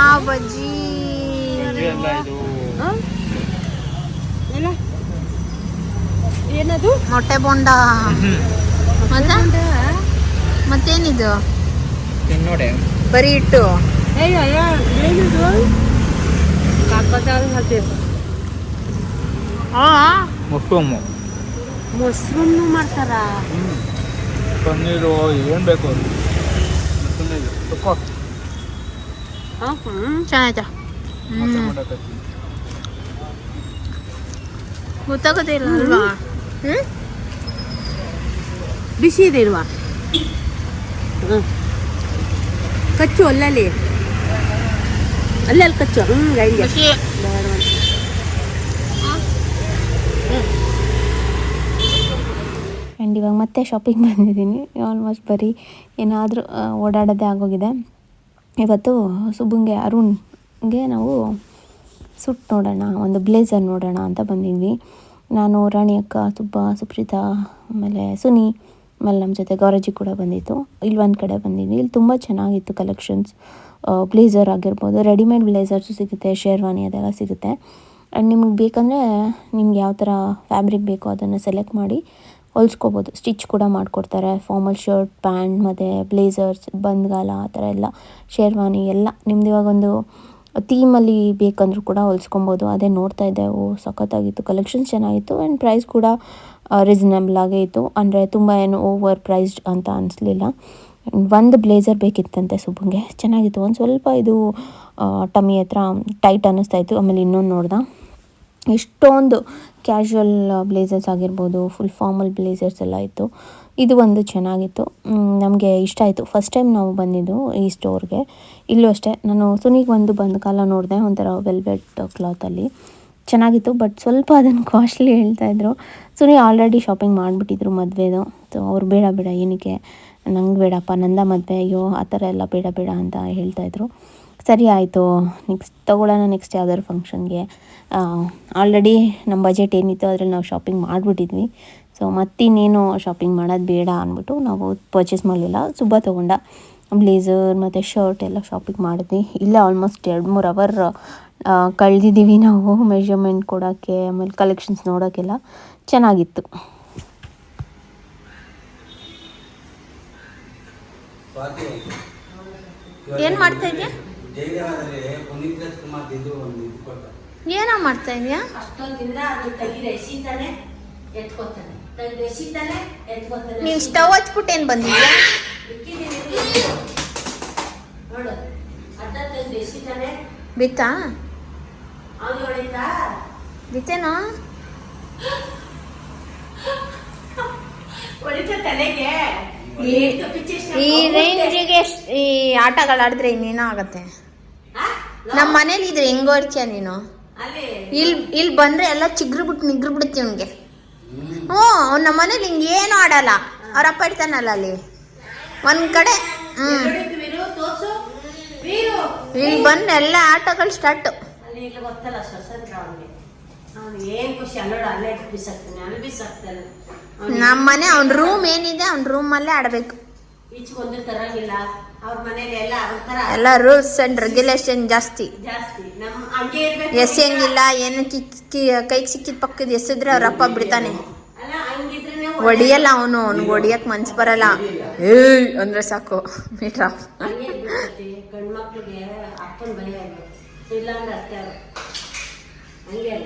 ಬಜ್ಜಿ ಏನದು? ಮೊಟ್ಟೆ ಬೋಂಡ. ಮತ್ತೇನಿದು? ಬರೀ ಇಟ್ಟು ಮೊಸರನ್ನು ಮಾಡ್ತಾರ. ಪನ್ನೀರು ಏನು ಬೇಕು ಚೆನ್ನಾಯ್ತಾ? ಗೊತ್ತಾಗೋದೇ ಇಲ್ಲ ಅಲ್ವಾ? ಬಿಸಿ ಇದೆ ಇಲ್ವಾ? ಕಚ್ಚು ಅಲ್ಲಲ್ಲಿ ಕಚ್ಚು. ಗೈಗೆ ಆ್ಯಂಡ್ ಇವಾಗ ಮತ್ತೆ ಶಾಪಿಂಗ್ ಬಂದಿದ್ದೀನಿ. ಆಲ್ಮೋಸ್ಟ್ ಬರೀ ಏನಾದರೂ ಓಡಾಡೋದೇ ಆಗೋಗಿದೆ. ಇವತ್ತು ಸುಬ್ಬಂಗೆ ಅರುಣ್ಗೆ ನಾವು ಸುಟ್ ನೋಡೋಣ, ಒಂದು ಬ್ಲೇಸರ್ ನೋಡೋಣ ಅಂತ ಬಂದಿದ್ವಿ. ನಾನು, ರಾಣಿ ಅಕ್ಕ, ಸುಪ್ರೀತಾ, ಆಮೇಲೆ ಸುನಿ, ಆಮೇಲೆ ನಮ್ಮ ಜೊತೆ ಗೌರಜ್ಜಿ ಕೂಡ ಬಂದಿತ್ತು. ಇಲ್ಲಿ ಒಂದು ಕಡೆ ಬಂದಿದ್ವಿ. ಇಲ್ಲಿ ತುಂಬ ಚೆನ್ನಾಗಿತ್ತು ಕಲೆಕ್ಷನ್ಸ್. ಬ್ಲೇಸರ್ ಆಗಿರ್ಬೋದು, ರೆಡಿಮೇಡ್ ಬ್ಲೇಸರ್ಸು ಸಿಗುತ್ತೆ, ಶೇರ್ವಾನಿ ಅದೆಲ್ಲ ಸಿಗುತ್ತೆ. ಆ್ಯಂಡ್ ನಿಮ್ಗೆ ಬೇಕಂದರೆ ನಿಮ್ಗೆ ಯಾವ ಥರ ಫ್ಯಾಬ್ರಿಕ್ ಬೇಕೋ ಅದನ್ನು ಸೆಲೆಕ್ಟ್ ಮಾಡಿ ಹೊಲಿಸ್ಕೋಬೋದು. ಸ್ಟಿಚ್ ಕೂಡ ಮಾಡಿಕೊಡ್ತಾರೆ. ಫಾರ್ಮಲ್ ಶರ್ಟ್, ಪ್ಯಾಂಟ್ ಮತ್ತು ಬ್ಲೇಸರ್ಸ್, ಬಂದ್ಗಾಲ ಆ ಥರ ಎಲ್ಲ, ಶೇರ್ವಾನಿ ಎಲ್ಲ ನಿಮ್ದು ಇವಾಗೊಂದು ಥೀಮಲ್ಲಿ ಬೇಕಂದ್ರೂ ಕೂಡ ಹೊಲಿಸ್ಕೊಬೋದು. ಅದೇ ನೋಡ್ತಾ ಇದ್ದೆ, ಸಖತ್ತಾಗಿತ್ತು, ಕಲೆಕ್ಷನ್ಸ್ ಚೆನ್ನಾಗಿತ್ತು. ಆ್ಯಂಡ್ ಪ್ರೈಸ್ ಕೂಡ ರೀಸನಬಲ್ ಆಗೇ ಇತ್ತು. ಅಂದರೆ ತುಂಬ ಏನು ಓವರ್ ಪ್ರೈಸ್ಡ್ ಅಂತ ಅನಿಸ್ಲಿಲ್ಲ. ಒಂದು ಬ್ಲೇಸರ್ ಬೇಕಿತ್ತಂತೆ ಸುಬ್ಬಂಗೆ, ಚೆನ್ನಾಗಿತ್ತು. ಒಂದು ಸ್ವಲ್ಪ ಇದು ಟಮ್ಮಿ ಹತ್ರ ಟೈಟ್ ಅನ್ನಿಸ್ತಾಯಿತ್ತು. ಆಮೇಲೆ ಇನ್ನೊಂದು ನೋಡ್ದೆ, ಎಷ್ಟೊಂದು ಕ್ಯಾಶುವಲ್ ಬ್ಲೇಸರ್ಸ್ ಆಗಿರ್ಬೋದು, ಫುಲ್ ಫಾರ್ಮಲ್ ಬ್ಲೇಸರ್ಸ್ ಎಲ್ಲ ಇತ್ತು. ಇದು ಒಂದು ಚೆನ್ನಾಗಿತ್ತು, ನಮಗೆ ಇಷ್ಟ ಆಯಿತು. ಫಸ್ಟ್ ಟೈಮ್ ನಾವು ಬಂದಿದ್ದು ಈ ಸ್ಟೋರ್ಗೆ. ಇಲ್ಲೂ ಅಷ್ಟೇ, ನಾನು ಸುನಿಗೆ ಒಂದು ಬಂದ ನೋಡಿದೆ, ಒಂಥರ ವೆಲ್ವೆಟ್ ಕ್ಲಾತಲ್ಲಿ ಚೆನ್ನಾಗಿತ್ತು. ಬಟ್ ಸ್ವಲ್ಪ ಅದನ್ನು ಕಾಸ್ಟ್ಲಿ ಹೇಳ್ತಾಯಿದ್ರು. ಸುನಿ ಆಲ್ರೆಡಿ ಶಾಪಿಂಗ್ ಮಾಡಿಬಿಟ್ಟಿದ್ರು ಮದುವೆದು. ಸೊ ಅವ್ರು ಬೇಡ ಏನಕ್ಕೆ, ನಂಗೆ ಬೇಡಪ್ಪ, ನಂದ ಮದುವೆ, ಅಯ್ಯೋ ಆ ಥರ ಎಲ್ಲ ಬೇಡ ಅಂತ ಹೇಳ್ತಾಯಿದ್ರು. ಸರಿ ಆಯಿತು, ನೆಕ್ಸ್ಟ್ ತೊಗೊಳ್ಳೋಣ, ನೆಕ್ಸ್ಟ್ ಯಾವ್ದಾದ್ರು ಫಂಕ್ಷನ್ಗೆ. ಆಲ್ರೆಡಿ ನಮ್ಮ ಬಜೆಟ್ ಏನಿತ್ತು ಅದರಲ್ಲಿ ನಾವು ಶಾಪಿಂಗ್ ಮಾಡಿಬಿಟ್ಟಿದ್ವಿ. ಸೊ ಮತ್ತಿನ್ನೇನು ಶಾಪಿಂಗ್ ಮಾಡೋದು ಬೇಡ ಅಂದ್ಬಿಟ್ಟು ನಾವು ಪರ್ಚೇಸ್ ಮಾಡಲಿಲ್ಲ. ಸುಬ್ಬ ತೊಗೊಂಡ ಬ್ಲೇಸರ್ ಮತ್ತು ಶರ್ಟ್ ಎಲ್ಲ ಶಾಪಿಂಗ್ ಮಾಡಿದ್ವಿ. ಇಲ್ಲೇ ಆಲ್ಮೋಸ್ಟ್ 2-3 ಅವರ್ ಕಳೆದಿದ್ದೀವಿ ನಾವು ಮೆಷರ್ಮೆಂಟ್ ಕೊಡೋಕ್ಕೆ, ಆಮೇಲೆ ಕಲೆಕ್ಷನ್ಸ್ ನೋಡೋಕ್ಕೆಲ್ಲ. ಚೆನ್ನಾಗಿತ್ತು. ಏನು ಮಾಡ್ತಾ ಇದೆಯಾ? ಏನೋ ಮಾಡ್ತಾ ಇದೆಯಾ? ನೀನು ಸ್ಟವ್ ಹಚ್ಬಿಟ್ಟು ಏನು ಬಂದಿದ್ಯಾ? ಬಿತ್ತಾ ಬಿತ್ತೇನೋ? ಈ ರೇಂಜಿಗೆ ಈ ಆಟಗಳು ಆಡಿದ್ರೆ ಇನ್ನೇನೋ ಆಗತ್ತೆ. ನಮ್ಮ ಮನೇಲಿ ಇದ್ರೆ ಹೆಂಗೋ ಇರ್ತೀಯ ನೀನು. ಇಲ್ಲಿ ಬಂದ್ರೆ ಎಲ್ಲ ಚಿಗ್ರು ಬಿಡ್ತೀವಿ ಅವ್ನಿಗೆ. ಅವ್ನು ನಮ್ಮ ಮನೇಲಿ ಹಿಂಗೆ ಏನು ಆಡಲ್ಲ. ಅವ್ರಪ್ಪ ಇರ್ತಾನಲ್ಲ ಅಲ್ಲಿ ಒಂದ್ ಕಡೆ. ಇಲ್ಲಿ ಬಂದ್ರೆ ಎಲ್ಲ ಆಟಗಳು ಸ್ಟಾರ್ಟ್. ನಮ್ಮ ಮನೆ ಅವ್ನ ರೂಮ್ ಏನಿದೆ, ಅವ್ನ ರೂಮಲ್ಲೇ ಆಡಬೇಕು. ಎಲ್ಲ ರೂಲ್ಸ್ ಅಂಡ್ ರೆಗ್ಯುಲೇಷನ್ ಜಾಸ್ತಿ. ಎಸೆಯಂಗಿಲ್ಲ, ಏನು ಕೈಗೆ ಸಿಕ್ಕಿದ ಪಕ್ಕದ ಎಸೆದ್ರೆ ಅವ್ರಪ್ಪ ಬಿಡ್ತಾನೆ. ಹೊಡಿಯಲ್ಲ ಅವ್ನಿಗೆ ಹೊಡಿಯಕ್ ಮನ್ಸು ಬರಲ್ಲ. ಏಯ್ ಅಂದ್ರೆ ಸಾಕು ಮೀಟ್ರ. ಗಂಡ್ಮಕ್ಳಿಗೆ ಅಪ್ಪನ ಭಯ ಇಲ್ಲ ಅಂದ್ರೆ ಅಷ್ಟೇ. ಹಂಗೆ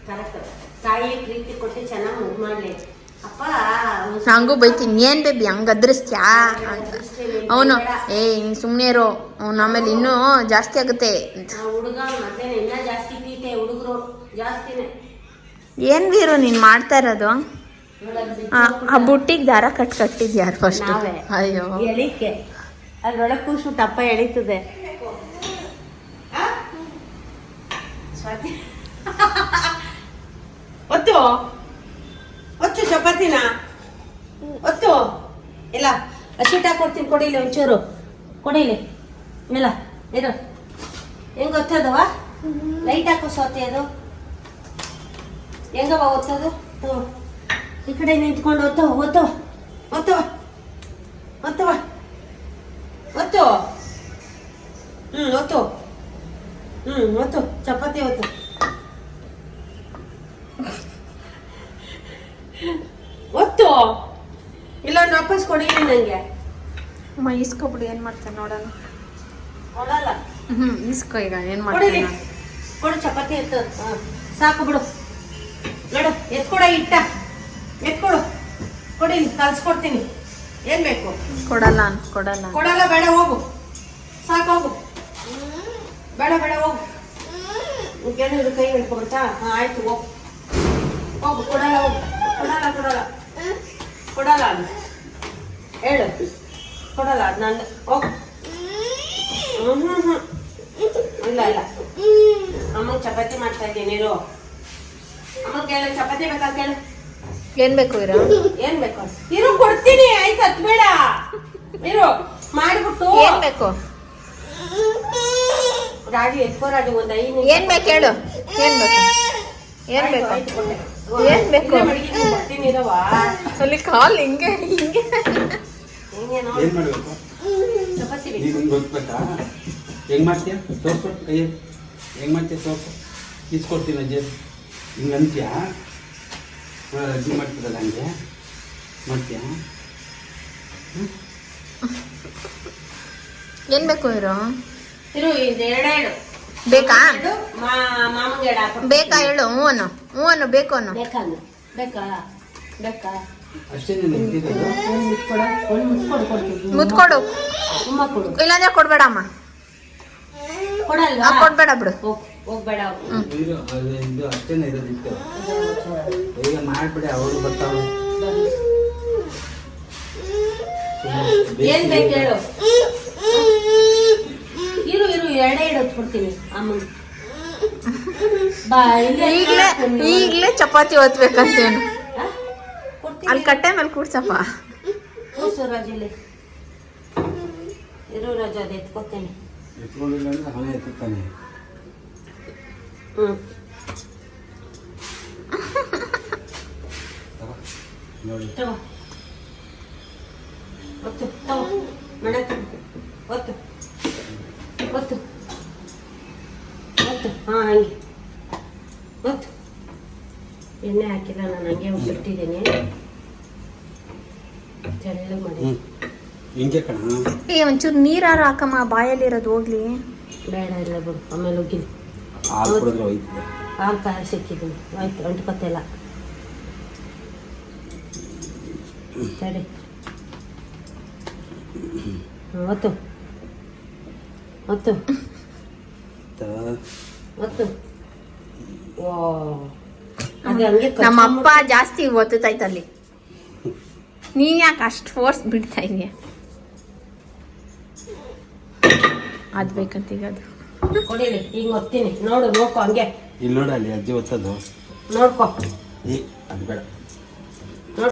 ಕರೆಕ್ಟ್. ತಾಯಿ ಪ್ರೀತಿ ಕೊಟ್ಟು ಚೆನ್ನಾಗಿ ಮುದ್ದು ಮಾಡ್ಲಿ ಅಪ್ಪ. ನಂಗೂ ಬೈತೀನಿ, ಏನ್ ಬೇಬಿ ಹಂಗ ಅದ್ರಸ್ತ್ಯಾ ಅಂತ. ಅವನು ಹಿಂಗ್ ಸುಮ್ನೆ ಇರೋ, ಅವ್ನು ಆಮೇಲೆ ಇನ್ನೂ ಜಾಸ್ತಿ ಆಗುತ್ತೆ. ಹುಡುಗ ಮತ್ತೆ ಇನ್ನ ಜಾಸ್ತಿ ಪ್ರೀತಿ, ಹುಡುಗರು ಜಾಸ್ತಿನೇ. ಏನ್ ವೀರು ನೀನ್ ಮಾಡ್ತಾ ಇರೋದು? ಆ ಬುಟ್ಟಿಗೆ ದಾರ ಕಟ್ಟಿದ್ಯಾರು ಫಸ್ಟ್? ನಾವೇ. ಅಯ್ಯೋ ಎಳಿಕೆ ಅದ್ರೊಳಗೆ ಕೂಸ್ಬಿಟ್ಟು ಅಪ್ಪ ಎಳೀತದೆ. ಸ್ವಾತಿ ಒತ್ತು ಒತ್ತು ಚಪಾತಿನ ಒತ್ತು ಇಲ್ಲ ಹಸಿಟ್ಟು ಹಾಕೊಡ್ತೀನಿ. ಕೊಡಿಲಿ ಒಂಚೂರು, ಕೊಡಿಲಿ ಮೇಲ ಇರು. ಹೆಂಗ ಒತ್ತದವ? ಲೈಟ್ ಹಾಕೋ ಸ್ವಾತಿ. ಅದು ಹೆಂಗವ ಒತ್ತದು? ಈ ಕಡೆ ನಿಂತ್ಕೊಂಡು ಒತ್ತವ ಒತ್ತವ ಒತ್ತವ ಒತ್ತವ ಒತ್ತು. ಒತ್ತು. ಒತ್ತು ಚಪಾತಿ ಒತ್ತು. ಒತ್ತು. ಇಲ್ಲ ವಾಪಸ್ ಕೊಡಿಲಿ ನಂಗೆ. ಇಸ್ಕೊಬಿಡಿ, ಏನ್ ಮಾಡ್ತಾನೆ ನೋಡೋಣ. ಕೊಡಲ್ಲ. ಇಸ್ಕೊ ಈಗ ಏನ್ ಕೊಡಿಲಿ, ಮಾಡ್ತಾನೆ. ಕೊಡು ಚಪಾತಿ ಎತ್ತು. ಸಾಕು ಬಿಡು. ನೋಡು ಎತ್ಕೊಡ, ಇಟ್ಟ ಎತ್ಕೊಡು. ಕೊಡಿಲಿ, ಕಲ್ಸ್ಕೊಡ್ತೀನಿ. ಏನ್ ಬೇಕು? ಕೊಡಲ್ಲ. ಕೊಡಲ್ಲ, ಬೇಡ ಹೋಗು. ಸಾಕು ಹೋಗು. ಬೇಡ ಬೇಡ ಹೋಗು. ಏನಿದ್ರು ಕೈ ಹಿಡ್ಕೊಬಿಡ್ತಾ? ಆಯ್ತು ಹೋಗು ಹೋಗು. ಕೊಡಲ್ಲ ಹೋಗು. ಕೊಡಲ್ಲ ಕೊಡಲ್ಲ ಕೊಡಲ್ಲ ಅದು ಹೇಳು. ಕೊಡಲ್ಲ ಅದು ನಂದು. ಹೋಗು. ಇಲ್ಲ ಇಲ್ಲ, ಅಮ್ಮಗೆ ಚಪಾತಿ ಮಾಡ್ತಾ ಇದ್ದೀನಿ. ಇರು, ಅಮ್ಮ ಕೇಳು. ಚಪಾತಿ ಬೇಕಾ ಕೇಳು. ಏನ್ ಬೇಕು ಇರೋ? ಏನ್ ಬೇಕು? ಇರು ಕೊಡ್ತೀನಿ. ಆಯ್ತು ಹತ್ಬೇಡ. ಇರು ಮಾಡ್ಬಿಟ್ಟು ಏನ್ ಬೇಕು? ರಾಜು ಎತ್ಕೋ ರಾಜು. ಒಂದು 5 ನಿಮಿಷ. ಏನ್ ಬೇಕು ಹೇಳು? ಏನ್ ಬೇಕು? ಏನ್ ಬೇಕು? ಏನ್ ಬೇಕು? ಕೊಡ್ತೀನಿ ಇರವ. ಅಲ್ಲಿ ಕಾಲ್ ಹಿಂಗೆ ಹಿಂಗೆ ನೋಡಿ. ಏನ್ ಮಾಡ್ಬೇಕು? ಚಪಾತಿ ಬೇಕು. ನೀನು ಗೊತ್ತಾ ಹೆಂಗ್ ಮಾಡ್ತೀಯ? ತೋರ್ಸು ಕೈ ಹೆಂಗ್ ಮಾಡ್ತೀಯ ತೋರ್ಸು. ಇಸ್ಕೊಡ್ತೀನಿ ಅಜ್ಜಿ. ಹಿಂಗೆ ಅಂತೀಯ? ಅಜ್ಜಿ ಮಾಡ್ತಿರಲ್ಲ ಹಂಗೆ ಮಾಡ್ತೀಯ? ಏನ್ ಬೇಕು ಇರೋ? ಇರು, ಇದು ಎರಡೆರಡು ಬೇಕಾ? ಮಾಮಗೆ ಎರಡು ಹಾಕೊ. ಬೇಕಾ ಹೇಳು? ಹ್ಞೂ ಅನ್ನು ಬೇಕು ಅನ್ನು. ಬೇಕಾ ಬೇಕಾ ಬೇಕಾ? ಅಷ್ಟೇ ನೀನು ಇಟ್ಟಿರೋದು. ಒಂದು ಮುತ್ಕೊಡು, ಒಂದು ಮುತ್ಕೊಡು ಕೊಡ್ತೀನಿ. ಮುತ್ಕೊಡು. ಉಮ್ಮ ಕೊಡು. ಇಲ್ಲಾಂದ್ರೆ ಕೊಡ್ಬೇಡಮ್ಮ. ಕೊಡಲ್ವಾ? ಕೊಡ್ಬೇಡ ಬಿಡು. ಹೋಗ್ಬೇಡ. ಇದು ಅಷ್ಟೇನೆ ಇರೋದಿತ್ತು. ಈಗ ಮಾಡ್ಬಿಡಿ, ಅವರು ಬರ್ತಾವೆ. ಏನ್ ಬೇಕು ಹೇಳು. ಇರು ಇರು, ಎರಡೇ ಹೊತ್ಕೊಡ್ತೀನಿ ಅಮ್ಮಂಗೆ. ಬಾ ಈಗ್ಲೇ ಚಪಾತಿ ಓದ್ಬೇಕಂತೇನು? ಕೊಡ್ತೀನಿ. ಅಲ್ಲಿ ಕಟ್ಟೆ ಮೇಲೆ ಕೂಡ್ಸಪ್ಪ. ಕೂರ್ಸು ರಾಜಲ್ಲಿ. ಇರು ರಾಜ, ಅದು ಎತ್ಕೊತೀನಿ. ಎತ್ಕೊಂಡಿಲ್ಲ ಅಂದ್ರೆ ಅವನೇ ಎತ್ತುತ್ತಾನೆ. ನೋಡಿ ತಗೋ ಒತ್ತು. ತಗೋ ಮಾಡಕ್ಕೆ ಒತ್ತು ಒತ್ತು ಒತ್ತು. ಹಂಗೆ ಒತ್ತು. ಎಣ್ಣೆ ಹಾಕಿಲ್ಲ ನಾನು, ಹಂಗೆ ಉಸಿಟ್ಟಿದ್ದೀನಿ. ತೆಳ್ಳಗೆ ಮಾಡಿ. ಹಿಂಗೆ ಕಣ. ಒಂಚೂರು ನೀರಾರು ಹಾಕಮ್ಮ, ಬಾಯಲ್ಲಿರೋದು ಹೋಗ್ಲಿ. ಬೇಡ ಇಲ್ಲ ಬಿಡು, ಆಮೇಲೆ ಹೋಗಿಲ್ಲ. ಹಾಲು ಕುಡಿದ್ರೆ ಹೋಯ್ತದೆ. ಹಾಲು ಕಾಯಿ ಸಿಕ್ಕಿದ್ದೀನಿ. ಆಯ್ತು, ಅಂಟ್ಕೊತಿಲ್ಲ. ಸರಿ ಒತ್ತು ಒತ್ತು ಒತ್ತು. ಓ, ಅದು ಹಂಗೆ ನಮ್ಮಪ್ಪ ಜಾಸ್ತಿ ಒತ್ತುತ್ತೈತಲ್ಲಿ. ನೀನ್ ಯಾಕೆ ಅಷ್ಟು ಫೋರ್ಸ್ ಬಿಡ್ತಾ ಇದೀಯ? ಅದ್ ಬೇಕಂತೀಗ ಅದು ಕೊಡಿಲಿ. ಈಗ ಒತ್ತೀನಿ ನೋಡು, ನೋಡ್ಕೊ ಹಂಗೆ. ಇಲ್ಲಿ ನೋಡ ಅಲ್ಲಿ ಅಜ್ಜಿ ಒತ್ತದು ನೋಡ್ಕೊ. ಅದು ಬೇಡ.